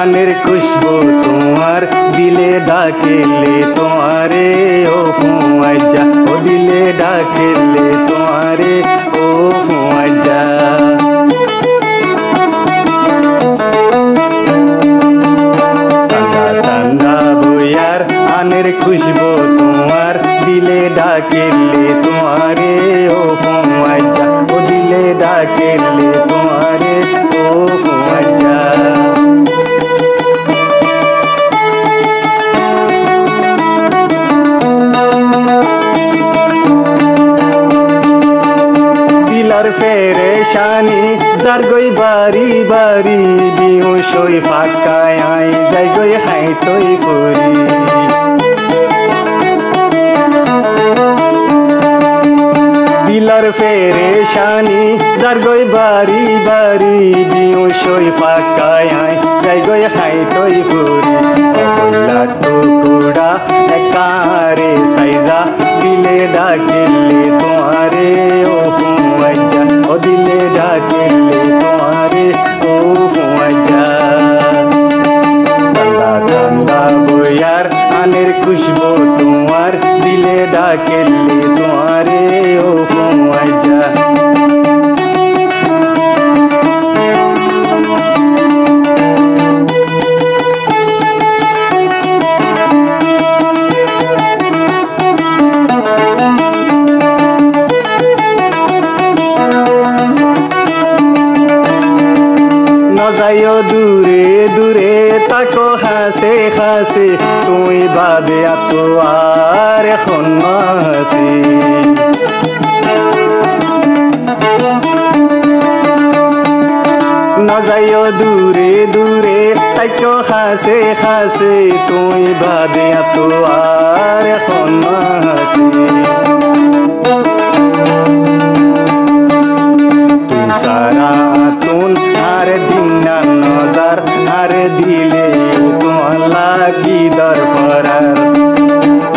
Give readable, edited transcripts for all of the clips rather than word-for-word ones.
আনের খুশবু তোমার দিলে ডাকেলে তোমারে ও ফুয়াজা ও দিলে ডাকেলে তোমারে ও ফুয়াজা ঠান্ডা ঠান্ডা বইয়ার আনের খুশবু তোমার দিলে ডাকেলে তোমারে ও ফুয়াজা ও দিলে ডাকেলে তোমারে ও ফুয়াজা পেরেশানি যার গই বাড়ি বাড়ি বিহুসই ফাঁকায় আই যাই গই খাই তৈ করি দিলার পেরেশানি যার গই বাড়ি বাড়ি বিহুসই ফাঁকায় আই যাই গই খাই তৈ করি কইলা টুকুড়া একারে সাইজা দিলে ডাকিলে তোমারে ও ফুয়াজা ও দিলে ডাকিলে তোমারে ও ফুয়াজা ঠান্ডা ঠান্ডা বইয়ার আনের খুশবু তোমার দিলে ডাকিলে তোমারে ও ফুয়াজা যাইও দূরে দূরে তাকো হাসে হাসে তুই বাদে আতো আর এখন হাসি না যাইও দূরে দূরে তাকো হাসে হাসে তুই বাদে আতো আর এখন হাসি তুই সারা তুন আর দিনা নজর আর দিলে তোমার কি দরকার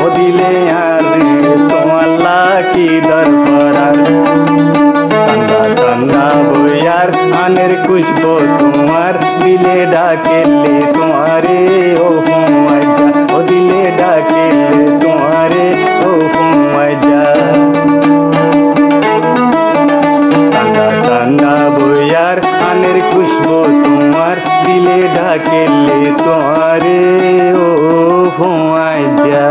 ও দিলে আর তোমার কি দরকার ঠান্ডা ঠান্ডা বইয়ার আনের খুশবু তোমার দিলে ডাকেলে তোমারে ও ফুয়াজা ও দিলে ডাকেলে তোমারে ও ফুয়াজা ঠান্ডা ঠান্ডা বইয়ার আনের খুশবু তোমার দিলে ডাকেলে তোমারে ও ফুয়াজা।